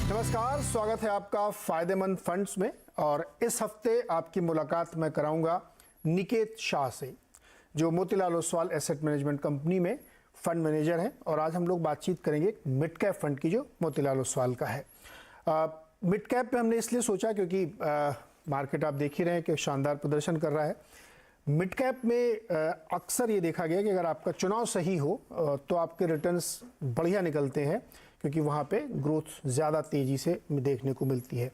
नमस्कार, स्वागत है आपका फायदेमंद फंड्स में। और इस हफ्ते आपकी मुलाकात मैं कराऊंगा निकेत शाह से, जो Motilal Oswal asset management company में फंड मैनेजर हैं। और आज हम लोग बातचीत करेंगे मिड कैप फंड की, जो मोतीलाल ओसवाल का है। मिड कैप पे हमने इसलिए सोचा क्योंकि मार्केट आप देख ही रहे हैं कि शानदार प्रदर्शन कर रहा है। मिड कैप में अक्सर ये देखा गया कि अगर आपका चुनाव सही हो तो आपके रिटर्न्स बढ़िया निकलते हैं, क्योंकि वहाँ पे ग्रोथ ज़्यादा तेज़ी से देखने को मिलती है।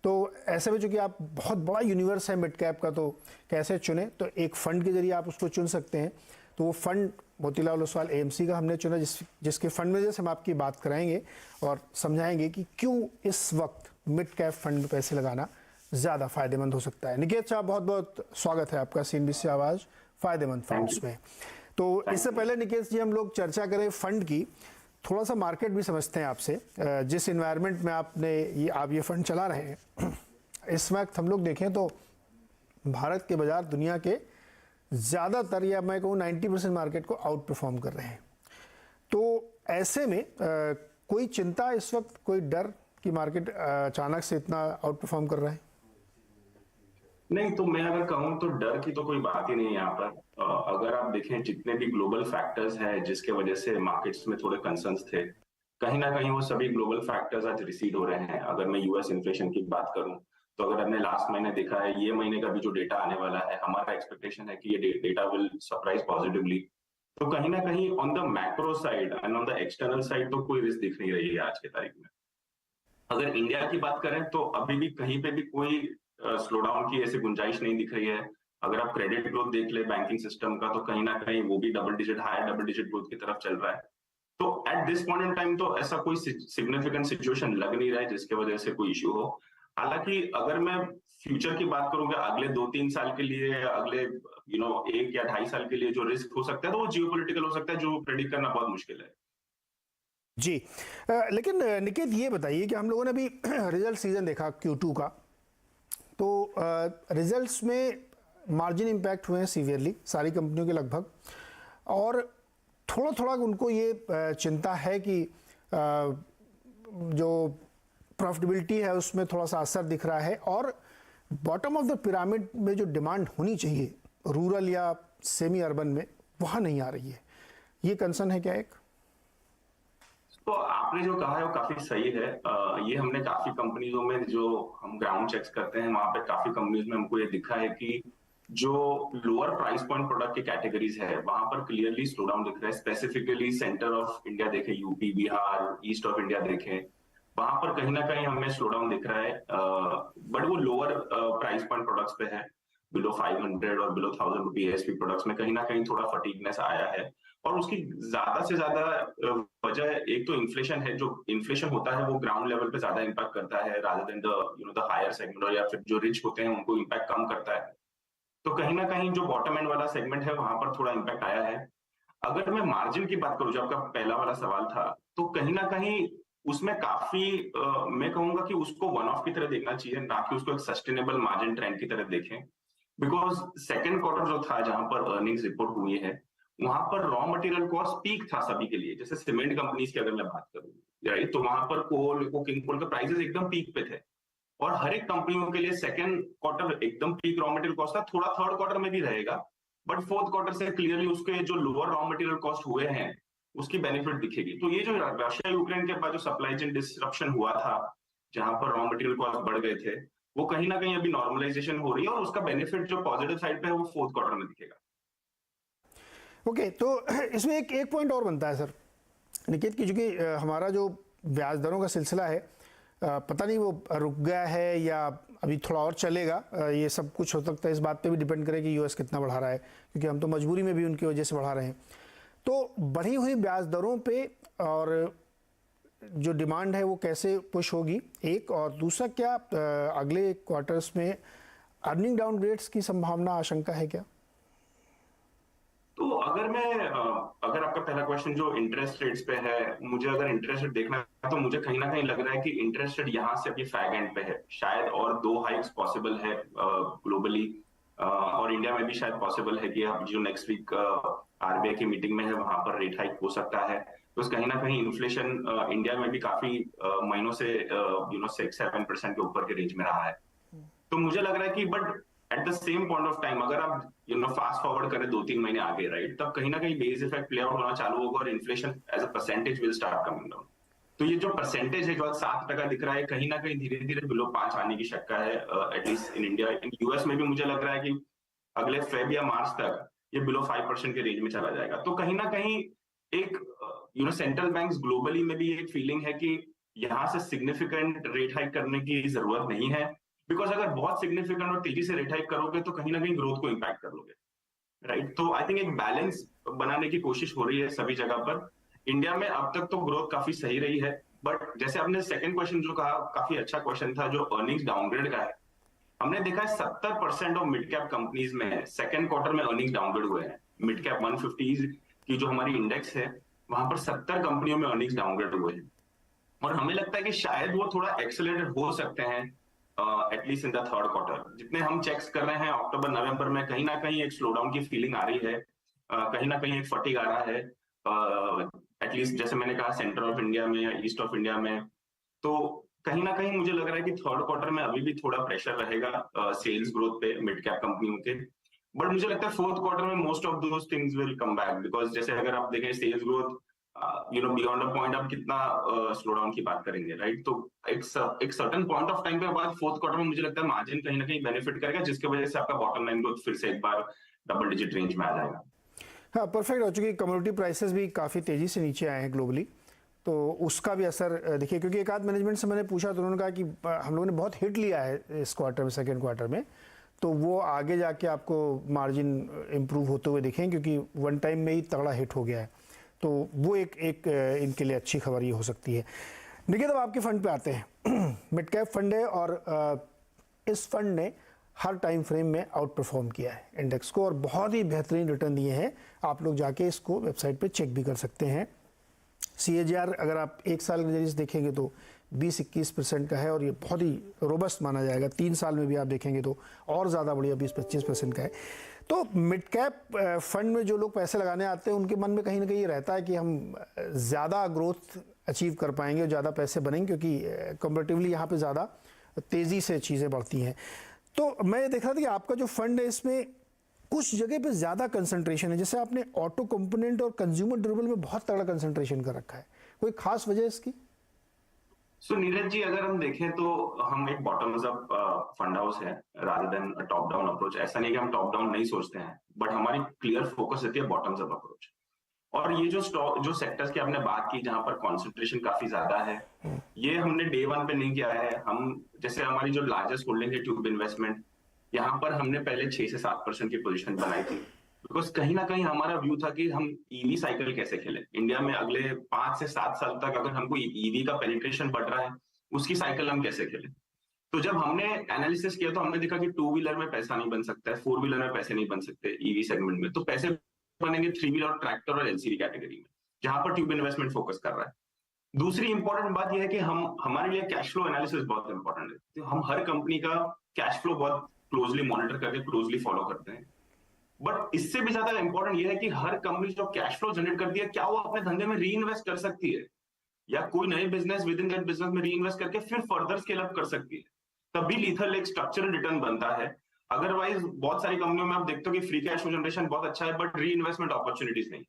तो ऐसे में चूँकि आप बहुत बड़ा यूनिवर्स है मिड कैप का, तो कैसे चुने? तो एक फ़ंड के जरिए आप उसको चुन सकते हैं। तो वो फंड मोतीलाल ओसवाल एएमसी का हमने चुना, जिसके फंड मैनेजर से हम आपकी बात कराएंगे और समझाएंगे कि क्यों इस वक्त मिड कैप फंड में पैसे लगाना ज़्यादा फायदेमंद हो सकता है। निकेत साहब, बहुत बहुत स्वागत है आपका CNBC आवाज़ फायदेमंद फंड्स में। तो इससे पहले निकेत जी हम लोग चर्चा करें फंड की, थोड़ा सा मार्केट भी समझते हैं आपसे। जिस इन्वायरमेंट में आप ये फंड चला रहे हैं, इस वक्त हम लोग देखें तो भारत के बाजार दुनिया के ज़्यादातर, या मैं कहूँ 90% मार्केट को आउट परफॉर्म कर रहे हैं। तो ऐसे में कोई चिंता इस वक्त, कोई डर कि मार्केट अचानक से इतना आउट परफॉर्म कर रहा है? नहीं, तो मैं अगर कहूँ तो डर की तो कोई बात ही नहीं है यहाँ पर। अगर आप देखें जितने भी ग्लोबल फैक्टर्स हैं जिसके वजह से मार्केट्स में थोड़े कंसर्न्स थे, कहीं ना कहीं वो सभी ग्लोबल फैक्टर्स आज रिसीड हो रहे हैं। अगर मैं यूएस इन्फ्लेशन की बात करूं, तो अगर हमने लास्ट महीने देखा है, ये महीने का भी जो डेटा आने वाला है, हमारा एक्सपेक्टेशन है कि ये डेटा विल सरप्राइज पॉजिटिवली। तो कहीं ना कहीं on the macro side and on the external side तो कोई रिस्क दिख नहीं रही है आज की तारीख में। अगर इंडिया की बात करें तो अभी भी कहीं पे भी कोई स्लो डाउन की ऐसी गुंजाइश नहीं दिख रही है। अगर आप क्रेडिट ग्रोथ देख ले बैंकिंग सिस्टम का, तो कहीं ना कहीं वो भी हायर डबल डिजिट ग्रोथ की तरफ चल रहा है। तो at this point in time तो ऐसा कोई सिग्निफिकेंट सिचुएशन लग नहीं रहा है जिसके वजह से कोई इश्यू हो। हालांकि अगर मैं फ्यूचर की बात करूंगा, अगले 2-3 साल के लिए, अगले 1 या 2.5 साल के लिए जो रिस्क हो सकता है, तो वो जियोपॉलिटिकल हो सकता है, जो प्रेडिक्ट करना बहुत मुश्किल है। जी, लेकिन निकेत ये बताइए कि हम लोगों ने अभी रिजल्ट सीजन देखा Q2 का, तो रिजल्ट्स में मार्जिन इम्पैक्ट हुए हैं सीवियरली सारी कंपनियों के लगभग, और थोड़ा थोड़ा उनको ये चिंता है कि जो प्रॉफिटेबिलिटी है उसमें थोड़ा सा असर दिख रहा है, और बॉटम ऑफ द पिरामिड में जो डिमांड होनी चाहिए रूरल या सेमी अर्बन में, वहाँ नहीं आ रही है। ये कंसर्न है क्या एक? तो आपने जो कहा है वो काफी सही है। ये हमने काफी कंपनीजों में, जो हम ग्राउंड चेक्स करते हैं, वहां पे काफी कंपनीज में हमको ये दिखा है कि जो लोअर प्राइस पॉइंट प्रोडक्ट की कैटेगरीज है, वहां पर क्लियरली स्लो डाउन दिख रहा है। स्पेसिफिकली सेंटर ऑफ इंडिया देखें, UP, Bihar, east of India देखें, वहां पर कहीं ना कहीं हमें स्लो डाउन दिख रहा है। बट वो लोअर प्राइस पॉइंट प्रोडक्ट्स पे है, बिलो 500 और बिलो 1000 रुपी एएसपी प्रोडक्ट्स में कहीं ना कहीं थोड़ा फटीगनेस आया है। और उसकी ज्यादा से ज्यादा वजह एक तो इन्फ्लेशन है। जो इन्फ्लेशन होता है वो ग्राउंड लेवल पे ज्यादा इंपैक्ट करता है rather than the higher segment, और या फिर जो रिच होते हैं उनको इंपैक्ट कम करता है। तो कहीं ना कहीं जो बॉटम एंड वाला सेगमेंट है वहां पर थोड़ा इंपैक्ट आया है। अगर मैं मार्जिन की बात करूं, जो आपका पहला वाला सवाल था, तो कहीं ना कहीं उसमें काफी मैं कहूंगा कि उसको वन ऑफ की तरह देखना चाहिए, ना कि उसको एक सस्टेनेबल मार्जिन ट्रेंड की तरह देखें। बिकॉज सेकेंड क्वार्टर जो था, जहां पर अर्निंग्स रिपोर्ट हुई है, वहां पर रॉ मटेरियल कॉस्ट पीक था सभी के लिए। जैसे सीमेंट कंपनीज की अगर मैं बात करूं, राइट, तो वहां पर कोल, कोकिंग कोल के प्राइसेस एकदम पीक पे थे। और हर एक कंपनियों के लिए सेकंड क्वार्टर एकदम पीक रॉ मटेरियल कॉस्ट था। थोड़ा थर्ड क्वार्टर में भी रहेगा, बट फोर्थ क्वार्टर से क्लियरली उसके जो लोअर रॉ मटेरियल कॉस्ट हुए हैं उसकी बेनिफिट दिखेगी। तो ये जो रशिया यूक्रेन के बाद जो सप्लाई चेन डिसरप्शन हुआ था, जहां पर रॉ मटेरियल कॉस्ट बढ़ गए थे, वो कहीं ना कहीं अभी नॉर्मलाइजेशन हो रही है, और उसका बेनिफिट जो पॉजिटिव साइड पे है वो फोर्थ क्वार्टर में दिखेगा। ओके, तो इसमें एक पॉइंट और बनता है सर निकेत की, चूँकि हमारा जो ब्याज दरों का सिलसिला है, पता नहीं वो रुक गया है या अभी थोड़ा और चलेगा। ये सब कुछ हो सकता है, इस बात पे भी डिपेंड करे कि यूएस कितना बढ़ा रहा है, क्योंकि हम तो मजबूरी में भी उनकी वजह से बढ़ा रहे हैं। तो बढ़ी हुई ब्याज दरों पे और जो डिमांड है वो कैसे पुश होगी, एक, और दूसरा क्या अगले क्वार्टर्स में अर्निंग डाउनग्रेड्स की संभावना, आशंका है क्या? तो अगर आपका पहला क्वेश्चन जो इंटरेस्ट रेट्स पे है, मुझे अगर इंटरेस्ट रेट देखना है तो मुझे कहीं ना कहीं लग रहा है कि इंटरेस्ट रेट यहाँ से अभी फैग एंड पे है। शायद और 2 हाइक्स पॉसिबल है ग्लोबली, और इंडिया में भी शायद पॉसिबल है कि अब जो नेक्स्ट वीक आरबीआई की मीटिंग में है वहां पर रेट हाइक हो सकता है। तो कहीं ना कहीं इन्फ्लेशन इंडिया में भी काफी महीनों से 6-7% के ऊपर के रेंज में रहा है। तो मुझे लग रहा है कि but at the same point of time अगर आप फास्ट फॉरवर्ड करें 2-3 महीने आगे, राइट, तब कहीं ना कहीं बेस इफेक्ट प्ले आउट होना चालू होगा और inflation as a percentage will start coming down. तो ये जो परसेंटेज है जो 7% दिख रहा है, कहीं ना कहीं धीरे धीरे बिलो 5 आने की शक्का है, at least in India. In US में भी मुझे लग रहा है कि अगले फेब या मार्च तक ये बिलो 5% के रेंज में चला जाएगा। तो कहीं ना कहीं एक सेंट्रल बैंक्स ग्लोबली में भी एक फीलिंग है कि यहाँ से सिग्निफिकेंट रेट हाइक करने की जरूरत नहीं है, बिकॉज अगर बहुत सिग्निफिकेंट और तेजी से रेट हाइक करोगे तो कहीं ना कहीं ग्रोथ को इम्पैक्ट करोगे, राइट। तो आई थिंक एक बैलेंस बनाने की कोशिश हो रही है सभी जगह पर। इंडिया में अब तक तो ग्रोथ काफी सही रही है, बट जैसे आपने सेकंड क्वेश्चन जो कहा, काफी अच्छा क्वेश्चन था, जो अर्निंग्स डाउनग्रेड का है। हमने देखा है 70% ऑफ मिड कैप कंपनीज में सेकंड क्वार्टर में अर्निंग्स डाउनग्रेड हुए हैं। मिड कैप 150 की जो हमारी इंडेक्स है, वहां पर 70 कंपनियों में अर्निंग्स डाउनग्रेड हुए हैं। और हमें लगता है कि शायद वो थोड़ा एक्सेलरेटेड हो सकते हैं at least in the third quarter. जितने हम चेक्स कर रहे हैं अक्टूबर नवंबर में, कहीं ना कहीं एक स्लो डाउन की फीलिंग आ रही है, कहीं ना कहीं एक फटीग आ रहा है, एटलीस्ट जैसे मैंने कहा सेंटर ऑफ इंडिया में या ईस्ट ऑफ इंडिया में। तो कहीं ना कहीं मुझे लग रहा है कि थर्ड क्वार्टर में अभी भी थोड़ा प्रेशर रहेगा सेल्स ग्रोथ पे मिड कैप कंपनियों के। बट मुझे लगता है फोर्थ क्वार्टर में most of those things will come back, because जैसे अगर आप देखें sales growth beyond a point आप कितना स्लो डाउन की बात करेंगे, राइट। तो एक सर्टेन पॉइंट ऑफ टाइम के बाद फोर्थ क्वार्टर में मुझे लगता है मार्जिन कहीं ना कहीं बेनिफिट करेगा, जिसकी वजह से आपका बॉटम लाइन ग्रोथ फिर से एक बार डबल डिजिट रेंज में आ जाएगा। हाँ, परफेक्ट हो चुकी। कम्युनिटी प्राइसेस भी काफ़ी तेज़ी से नीचे आए हैं ग्लोबली, तो उसका भी असर देखिए। क्योंकि एक आध मैनेजमेंट से मैंने पूछा तो उन्होंने कहा कि हम लोगों ने बहुत हिट लिया है इस क्वार्टर में, सेकेंड क्वार्टर में, तो वो आगे जाके आपको मार्जिन इम्प्रूव होते हुए दिखें, क्योंकि वन टाइम में ही तगड़ा हिट हो गया है। तो वो एक इनके लिए अच्छी खबर ये हो सकती है। देखिए, तब आपके फंड पे आते हैं। मिड कैप फंड है और इस फंड ने हर टाइम फ्रेम में आउट परफॉर्म किया है इंडेक्स को और बहुत ही बेहतरीन रिटर्न दिए हैं। आप लोग जाके इसको वेबसाइट पे चेक भी कर सकते हैं। CAGR अगर आप एक साल के जरिए से देखेंगे तो 20-21% का है और ये बहुत ही रोबस्ट माना जाएगा। 3 साल में भी आप देखेंगे तो और ज़्यादा बढ़िया 20-25% का है। तो मिड कैप फंड में जो लोग पैसे लगाने आते हैं उनके मन में कहीं ना कहीं ये रहता है कि हम ज़्यादा ग्रोथ अचीव कर पाएंगे और ज़्यादा पैसे बनेंगे, क्योंकि कंपेरेटिवली यहाँ पे ज़्यादा तेज़ी से चीज़ें बढ़ती हैं। तो मैं देख रहा था कि आपका जो फंड है इसमें कुछ जगह पे ज़्यादा कंसंट्रेशन है, जैसे आपने ऑटो कंपोनेंट और कंज्यूमर ड्यूरेबल में बहुत तगड़ा कंसंट्रेशन कर रखा है। कोई खास वजह इसकी? सो नीरज जी, अगर हम देखें तो हम एक बॉटम्स अप फंड हाउस है rather then top down approach. ऐसा नहीं कि हम टॉप डाउन नहीं सोचते हैं, बट हमारी क्लियर फोकस रहती है बॉटम्स अप अप्रोच। और ये जो सेक्टर्स की आपने बात की जहां पर कॉन्सेंट्रेशन काफी ज्यादा है, ये हमने डे वन पे नहीं किया है। हम जैसे हमारी जो लार्जेस्ट होल्डिंग है ट्यूब इन्वेस्टमेंट, यहाँ पर हमने पहले 6 से 7% की पोजीशन बनाई थी, बिकॉज कहीं ना कहीं हमारा व्यू था कि हम ईवी साइकिल कैसे खेलें इंडिया में अगले 5 से 7 साल तक। अगर हमको ईवी का पेनिट्रेशन बढ़ रहा है, उसकी साइकिल हम कैसे खेलें। तो जब हमने एनालिसिस किया तो हमने देखा कि 2 व्हीलर में पैसा नहीं बन सकता है, 4 व्हीलर में पैसे नहीं बन सकते ईवी सेगमेंट में, तो पैसे बनेंगे 3 व्हीलर, ट्रैक्टर और एलसीवी कैटेगरी में, जहां पर ट्यूब इन्वेस्टमेंट फोकस कर रहा है। दूसरी इंपॉर्टेंट बात यह है कि हमारे लिए कैश फ्लो एनालिसिस बहुत इंपॉर्टेंट है। तो हम हर कंपनी का कैश फ्लो बहुत क्लोजली मॉनिटर करके क्लोजली फॉलो करते हैं। बट इससे भी ज्यादा इंपॉर्टेंट यह है कि हर कंपनी जो कैश फ्लो जनरेट करती है, क्या वो अपने धंधे में री इन्वेस्ट कर सकती है या कोई नए business with in that business में री इन्वेस्ट करके फिर फर्दर स्केल अप कर सकती है। तभी लीथल एक स्ट्रक्चरल रिटर्न बनता है। अदरवाइज बहुत सारी कंपनियों में आप देखते हो कि फ्री कैश फ्लो जनरेशन बहुत अच्छा है, बट री इन्वेस्टमेंट अपॉर्चुनिटीज नहीं।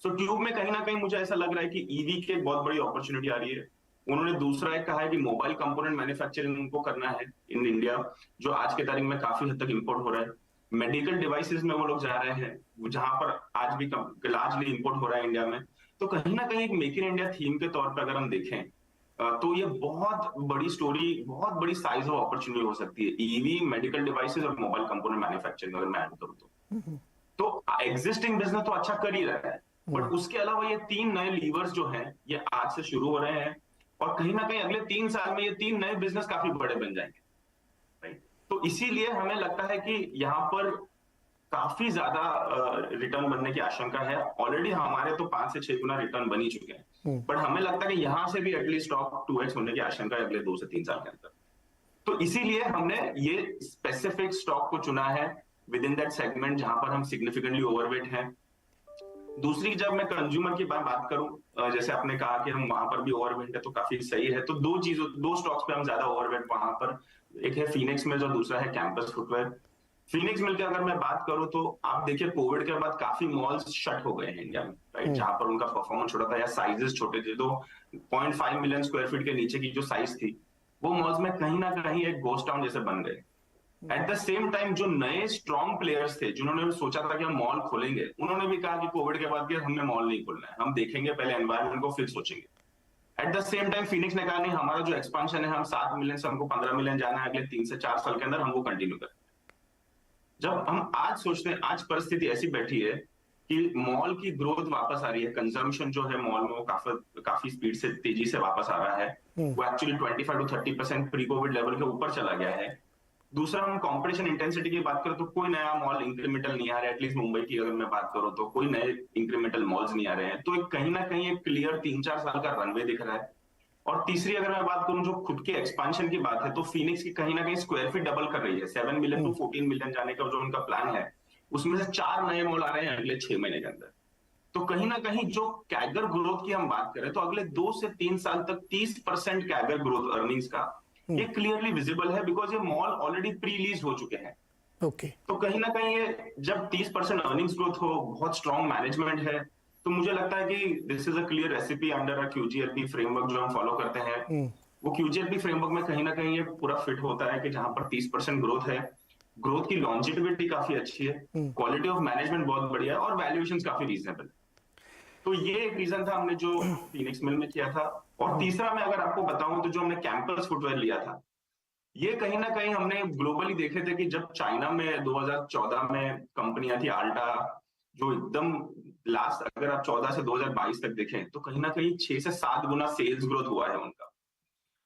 सो ट्यूब में कहीं ना कहीं मुझे ऐसा लग रहा है कि ईवी की एक बहुत बड़ी अपॉर्चुनिटी आ रही है। उन्होंने दूसरा एक कहा है कि मोबाइल कंपोनेंट मैन्युफैक्चरिंग उनको करना है इन इंडिया, जो आज के तारीख में काफी हद तक इंपोर्ट हो रहा है। मेडिकल डिवाइसेस में वो लोग जा रहे हैं, जहां पर आज भी लार्जली इंपोर्ट हो रहा है इंडिया में। तो कहीं ना कहीं एक मेक इन इंडिया थीम के तौर पर अगर हम देखें तो ये बहुत बड़ी स्टोरी, बहुत बड़ी साइज ऑफ अपॉर्चुनिटी हो सकती है। ईवी, मेडिकल डिवाइसेस और मोबाइल कंपोनेंट मैन्युफैक्चरिंग अगर मैं ऐड करूं तो एग्जिस्टिंग बिजनेस तो अच्छा कर ही रहा है, बट उसके अलावा ये 3 नए लीवर्स जो हैं ये आज से शुरू हो रहे हैं और कहीं ना कहीं अगले 3 साल में ये 3 नए बिजनेस काफी बड़े बन जाएंगे, राइट। तो इसीलिए हमें लगता है कि यहाँ पर काफी ज्यादा रिटर्न बनने की आशंका है। ऑलरेडी हमारे तो 5 से 6 गुना रिटर्न बन ही चुके हैं, बट हमें लगता है कि यहां से भी एटलीस्ट स्टॉक 2x होने की आशंका है अगले 2 से 3 साल के अंदर। तो इसीलिए हमने ये स्पेसिफिक स्टॉक को चुना है विद इन दैट सेगमेंट जहां पर हम सिग्निफिकेंटली ओवरवेट हैं। दूसरी जब मैं कंज्यूमर की बात करूं, जैसे आपने कहा कि हम वहां पर भी ओवरवेट है तो काफी सही है, तो दो स्टॉक्स पे हम ज्यादा ओवरवेट वहां पर, एक है फीनिक्स मिल्स और दूसरा है कैंपस फुटवेयर। फीनिक्स मिल की अगर मैं बात करूं तो आप देखिए कोविड के बाद काफी मॉल्स शट हो गए हैं इंडिया में, राइट, जहां पर उनका परफॉर्मेंस छोटा था या साइजेस छोटे थे, तो 0.5 मिलियन स्क्वायर फीट के नीचे की जो साइज थी वो मॉल्स में कहीं ना कहीं एक गोस्ट टाउन जैसे बन गए। एट द सेम टाइम जो नए स्ट्रॉन्ग प्लेयर्स थे जिन्होंने सोचा था कि हम मॉल खोलेंगे, उन्होंने भी कहा कि कोविड के बाद कि हमने मॉल नहीं खोलना है, हम देखेंगे पहले एनवायरमेंट को फिर सोचेंगे। At the same time Phoenix ने कहा नहीं, हमारा जो एक्सपांशन है, हम 7 मिलियन से हमको 15 मिलियन जाना है अगले 3 से 4 साल के अंदर, हम वो कंटिन्यू करें। जब हम आज सोचते हैं, आज परिस्थिति ऐसी बैठी है कि मॉल की ग्रोथ वापस आ रही है, कंजम्पशन जो है मॉल में वो काफी स्पीड से तेजी से वापस आ रहा है, वो actually 25 to 30% pre Covid level के ऊपर चला गया है। दूसरा, हम कंपटीशन इंटेंसिटी की बात करें तो कोई नया मॉल इंक्रीमेंटल नहीं आ रहा है, एटलीस्ट मुंबई की अगर मैं बात करूं तो कोई नए इंक्रीमेंटल मॉल्स नहीं आ रहे हैं, तो एक कहीं ना कहीं एक क्लियर 3-4 साल का रनवे दिख रहा है। और तीसरी अगर मैं बात करूं जो खुद के एक्सपांशन की बात है, तो फिनिक्स की कहीं ना कहीं स्क्वायर फीट डबल कर रही है, 7 मिलियन टू 14 मिलियन जाने का जो उनका प्लान है, उसमें से 4 नए मॉल आ रहे हैं अगले 6 महीने के अंदर। तो कहीं ना कहीं जो कैगर ग्रोथ की हम बात करें तो अगले 2 से 3 साल तक 30% कैगर ग्रोथ अर्निंग्स का ये क्लियरली विजिबल है, बिकॉज ये मॉल ऑलरेडी प्री लीज हो चुके हैं। ओके। तो कहीं ना कहीं ये जब 30% अर्निंग्स ग्रोथ हो, बहुत स्ट्रॉन्ग मैनेजमेंट है, तो मुझे लगता है कि this is a clear recipe under a QGLP framework जो हम फॉलो करते हैं। वो क्यूजीएलपी फ्रेमवर्क में कहीं ना कहीं ये पूरा फिट होता है कि जहां पर 30% ग्रोथ है, ग्रोथ की लॉन्जिटिविटी काफी अच्छी है, क्वालिटी ऑफ मैनेजमेंट बहुत बढ़िया है और वैल्यूएशन काफी रीजनेबल। तो ये एक रीजन था हमने जो फीनिक्स मिल में किया था। और तीसरा मैं अगर आपको बताऊं तो जो हमने कैंपस फुटवेयर लिया था, ये कहीं ना कहीं हमने ग्लोबली देखे थे कि जब चाइना में 2014 में कंपनियां थी आल्टा, जो एकदम लास्ट अगर आप 14 से 2022 तक देखें तो कहीं ना कहीं 6 से 7 गुना सेल्स ग्रोथ हुआ है उनका,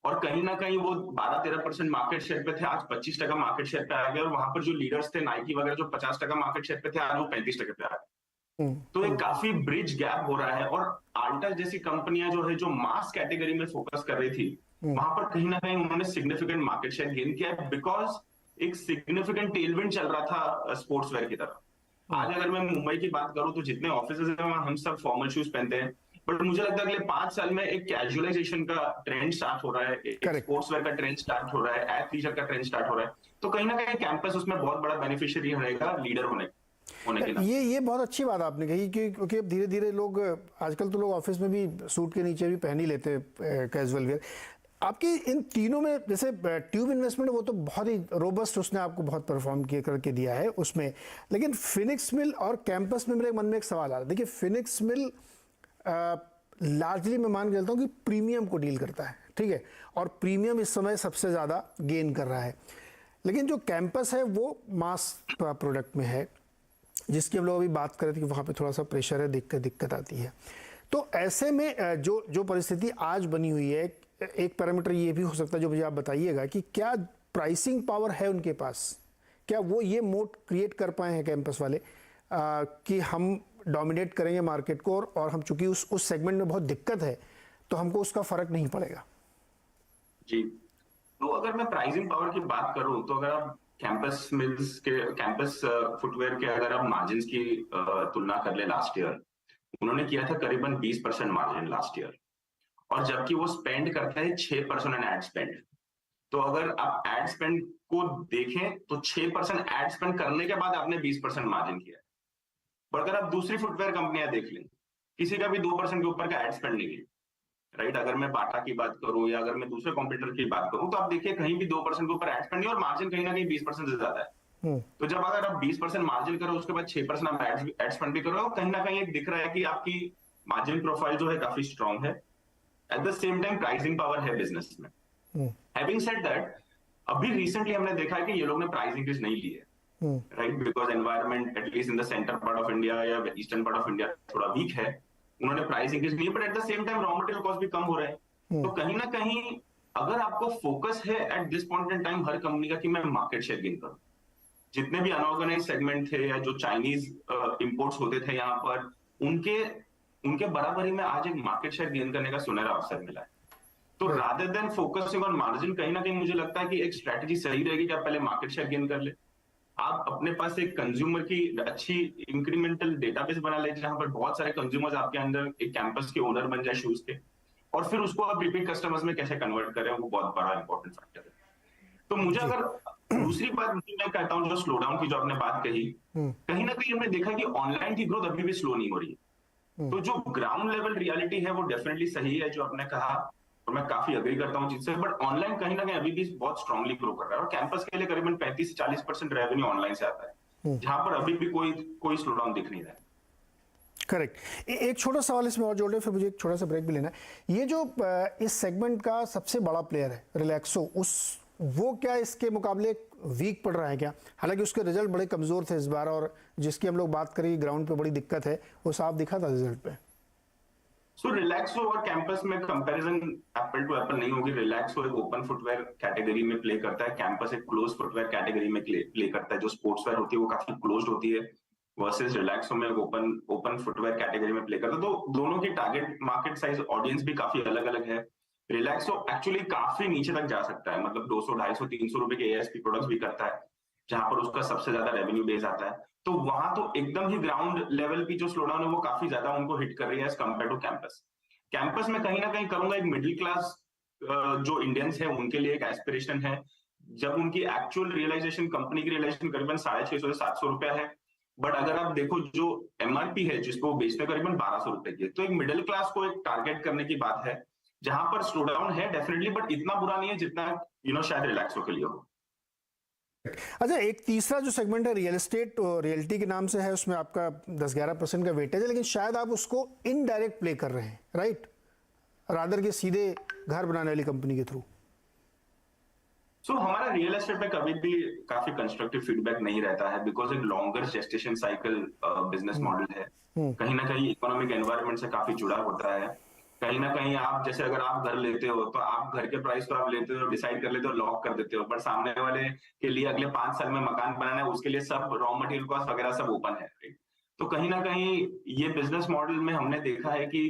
और कहीं ना कहीं वो 12-13% मार्केट शेयर पे थे, आज 25% मार्केट शेयर पे आ गए, और वहां पर जो लीडर्स थे नाइकी वगैरह जो 50% मार्केट शेयर पे थे, आज वो 35% पे आ गए। तो एक काफी ब्रिज गैप हो रहा है। और आल्टा जैसी कंपनियां जो है जो मास कैटेगरी में फोकस कर रही थी, वहां पर कहीं ना कहीं उन्होंने सिग्निफिकेंट मार्केट शेयर गेन किया है, बिकॉज एक सिग्निफिकेंट टेलविंड चल रहा था स्पोर्ट्स वेयर की तरफ। आज अगर मैं मुंबई की बात करूं तो जितने ऑफिसेज हैं वहां हम सब फॉर्मल शूज पहनते हैं, बट मुझे लगता है अगले 5 साल में एक कैजुअलाइजेशन का ट्रेंड स्टार्ट हो रहा है, एक स्पोर्ट्स वेयर का ट्रेंड स्टार्ट हो रहा है, एथलीजर का ट्रेंड स्टार्ट हो रहा है। तो कहीं ना कहीं कैंपस उसमें बहुत बड़ा बेनिफिशियरी रहेगा लीडर होने के। ये बहुत अच्छी बात आपने कही कि क्योंकि अब धीरे धीरे लोग, आजकल तो लोग ऑफिस में भी सूट के नीचे भी पहन ही लेते हैं कैजुअल वेयर। आपके इन तीनों में जैसे ट्यूब इन्वेस्टमेंट वो तो बहुत ही रोबस्ट उसने आपको बहुत परफॉर्म किए करके दिया है उसमें, लेकिन फिनिक्स मिल और कैंपस में मेरे मन में एक सवाल आ रहा है। देखिए फिनिक्स मिल लार्जली मैं मान के चलता हूँ कि प्रीमियम को डील करता है, ठीक है, और प्रीमियम इस समय सबसे ज़्यादा गेन कर रहा है, लेकिन जो कैंपस है वो मास प्रोडक्ट में है, जिसकी हम लोग अभी बात कर रहे थे कि वहाँ पे थोड़ा सा प्रेशर है, दिक्कत आती है। तो ऐसे में जो परिस्थिति आज बनी हुई है, एक पैरामीटर ये भी हो सकता है जो मुझे आप बताइएगा कि क्या प्राइसिंग पावर है उनके पास, क्या वो ये मोड क्रिएट कर पाए हैं कैंपस वाले कि हम डोमिनेट करेंगे मार्केट को, और हम चूंकि उस सेगमेंट में बहुत दिक्कत है तो हमको उसका फर्क नहीं पड़ेगा। जी, तो अगर मैं प्राइसिंग पावर की बात करूं तो अगर आप कैंपस मिल्स के कैंपस फुटवेयर के अगर आप मार्जिन की तुलना कर ले लास्ट ईयर, उन्होंने किया था करीबन 20% मार्जिन लास्ट ईयर, और जबकि वो स्पेंड करता है 6% ऑन एड स्पेंड। तो अगर आप एड स्पेंड को देखें तो 6% एड स्पेंड करने के बाद आपने 20% मार्जिन किया है। पर अगर आप दूसरी फुटवेयर कंपनियां देख लें, किसी का भी 2% के ऊपर का एड स्पेंड नहीं है, राइट। अगर मैं बाटा की बात करूं या अगर मैं दूसरे कॉम्पिटिटर की बात करूं तो आप देखिए कहीं भी 2% के ऊपर एड स्पेंड नहीं, और मार्जिन कहीं ना कहीं 20% से ज्यादा है। तो जब अगर आप 20% मार्जिन करो उसके बाद 6% आप एड स्पेंड भी करो, कहीं ना कहीं एक दिख रहा है कि आपकी मार्जिन प्रोफाइल जो है काफी स्ट्रांग है। At the same time pricing power है बिजनेस में। हैविंग सेड दैट, अभी रिसेंटली हमने देखा है कि ये लोग ने प्राइस इंक्रीज नहीं ली है, right, because environment at least in the centre part of India या ईस्टर्न पार्ट ऑफ इंडिया थोड़ा वीक है, उन्होंने प्राइस इंक्रीज नहीं, but at the same time raw material cost भी कम हो रहे हैं। तो कहीं ना कहीं अगर आपको फोकस है at this point in time her company का कि मैं मार्केट शेयर गेन करूं, जितने भी अनऑर्गेनाइज सेगमेंट थे या जो चाइनीज इंपोर्ट्स होते थे यहाँ पर, उनके बराबरी में आज एक मार्केट शेयर गेन करने का सुनहरा अवसर मिला है। तो rather than focusing on margin, कहीं ना कहीं मुझे लगता है कि एक स्ट्रेटजी सही रहेगी कि आप पहले मार्केट शेयर गेन कर ले, आप अपने पास एक कंज्यूमर की अच्छी इंक्रीमेंटल डेटाबेस बना ले जहां पर बहुत सारे कंज्यूमर्स आपके अंदर एक कैंपस के ओनर बन जाए शूज के, और फिर उसको आप रिपीट कस्टमर्स में कैसे कन्वर्ट करें, वो बहुत बड़ा इंपॉर्टेंट फैक्टर है। तो मुझे जी। अगर दूसरी बात मैं कहता हूँ, जो स्लो डाउन की जो आपने बात कही, कहीं ना कहीं हमने देखा कि ऑनलाइन की ग्रोथ अभी भी स्लो नहीं हो रही है। तो जो ग्राउंड लेवल रियलिटी है वो डेफिनेटली सही है जो आपने कहा, और मैं काफी अग्री करता हूँ जिससे, बट ऑनलाइन कहीं ना कहीं अभी भी बहुत स्ट्रांगली ग्रो कर रहा है, और कैंपस के लिए करीबन 35 से 40% रेवेन्यू ऑनलाइन से आता है, जहां पर अभी भी कोई स्लो डाउन दिख नहीं रहा है। करेक्ट। एक छोटा सवाल इसमें और जोड़ रहे, फिर मुझे एक छोटा सा ब्रेक भी लेना है। ये जो इस सेगमेंट का सबसे बड़ा प्लेयर है रिलैक्सो, वो क्या इसके मुकाबले वीक पड़ रहा है क्या? हालांकि उसके रिजल्ट बड़े कमज़ोर थे इस बार, और जिसकी हम लोग बात करें ग्राउंड पे बड़ी दिक्कत है, वो साफ दिखा था रिजल्ट पे। सो रिलैक्सो और कैंपस में कंपैरिजन एप्पल टू एप्पल नहीं होगी। रिलैक्सो एक ओपन फुटवेयर कैटेगरी में प्ले करता है, कैंपस एक क्लोज फुटवेयर कैटेगरी में प्ले करता है। जो स्पोर्ट्सवेयर होती है वो काफी क्लोज्ड होती है, वर्सेस रिलैक्सो में ओपन फुटवेयर कैटेगरी में प्ले करता है। तो दोनों की टारगेट मार्केट साइज ऑडियंस भी काफी अलग अलग है। रिलैक्सो एक्चुअली काफी नीचे तक जा सकता है, मतलब 200, 250, 300 रुपए के एएसपी प्रोडक्ट्स भी करता है, जहां पर उसका सबसे ज्यादा रेवेन्यू बेस आता है। तो वहां तो एकदम ही ग्राउंड लेवल की जो स्लोडाउन है वो काफी ज्यादा उनको हिट कर रही है as compare to campus. Campus में कहीं ना कहीं करूंगा एक मिडिल क्लास जो इंडियंस है उनके लिए एक एस्पिरेशन है, जब उनकी एक्चुअल रियलाइजेशन, कंपनी की रियलाइजेशन करीबन 650 से 700 रुपया है, बट अगर आप देखो जो एमआरपी है जिसको वो बेचते करीबन 1200 रुपए की है। तो एक मिडिल क्लास को एक टारगेट करने की बात है, जहां पर स्लो डाउन है डेफिनेटली, बट इतना बुरा नहीं है जितना शायद रिलैक्सो के लिए हो। अच्छा, एक तीसरा जो सेगमेंट है रियल एस्टेट, रियल्टी के नाम से है, उसमें आपका 10-11% का वेटेज है, लेकिन शायद आप उसको इनडायरेक्ट प्ले कर रहे हैं, राइट, रादर के सीधे घर बनाने वाली कंपनी के थ्रू। सो हमारा रियल एस्टेट पे कभी भी काफी कंस्ट्रक्टिव फीडबैक नहीं रहता है, बिकॉज एक longer gestation cycle business model है, कहीं ना कहीं इकोनॉमिक एनवायरनमेंट से काफी जुड़ा होता है। कहीं ना कहीं आप जैसे अगर आप घर लेते हो तो आप घर के प्राइस तो आप लेते हो, डिसाइड कर लेते हो, लॉक कर देते हो, पर सामने वाले के लिए अगले 5 साल में मकान बनाना है, उसके लिए सब रॉ मटेरियल कॉस्ट वगैरह सब ओपन है, राइट। तो कहीं ना कहीं ये बिजनेस मॉडल में हमने देखा है कि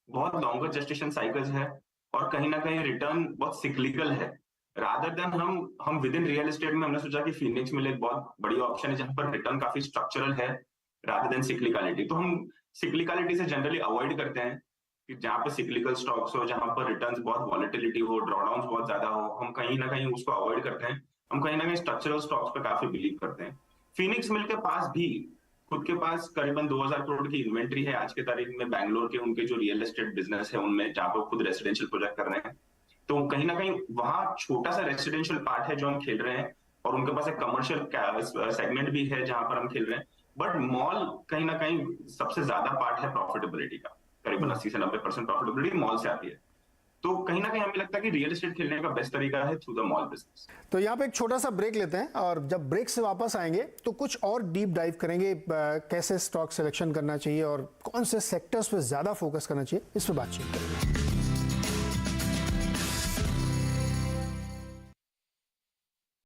बहुत लॉन्गर जेस्टेशन साइकिल्स है, और कहीं ना कहीं रिटर्न बहुत सिक्लिकल है। रादर देन हम विद इन रियल एस्टेट में हमने सोचा कि फिनिक्स मिल एक बहुत बड़ी ऑप्शन है जहां पर रिटर्न काफी स्ट्रक्चरल है रादर देन सिक्लिकलिटी। तो हम सिक्लिकलिटी से जनरली अवॉइड करते हैं कि जहां पर सिक्लिकल स्टॉक्स हो, जहां पर रिटर्न्स बहुत वॉलेटिलिटी हो, ड्रॉडाउन्स बहुत ज्यादा हो, हम कहीं ना कहीं उसको अवॉइड करते हैं। हम कहीं ना कहीं स्ट्रक्चरल स्टॉक्स पे काफी बिलीव करते हैं। फिनिक्स मिल के पास भी खुद के पास करीबन 2000 करोड़ की इन्वेंट्री है आज के तारीख में, बैंगलोर के उनके जो रियल एस्टेट बिजनेस है उनमें, जहां पर खुद रेसिडेंशियल प्रोजेक्ट कर रहे हैं। तो कहीं ना कहीं वहां छोटा सा रेसिडेंशियल पार्ट है जो हम खेल रहे हैं, और उनके पास एक कमर्शियल सेगमेंट भी है जहां पर हम खेल रहे हैं। बट मॉल कहीं ना कहीं सबसे ज्यादा पार्ट है प्रॉफिटेबिलिटी का, करीबन 80 से 90% प्रॉफिटेबिलिटी मॉल से आती है। तो कहीं ना कहीं हमें लगता है कि रियल एस्टेट खेलने का बेस्ट तरीका है थ्रू द मॉल बिजनेस। तो यहाँ पे एक छोटा सा ब्रेक लेते हैं, और जब ब्रेक से वापस आएंगे तो कुछ और डीप डाइव करेंगे, कैसे स्टॉक सिलेक्शन करना चाहिए और कौन से सेक्टर्स पे ज़्यादा फोकस करना चाहिए, इस पर बातचीत करेंगे।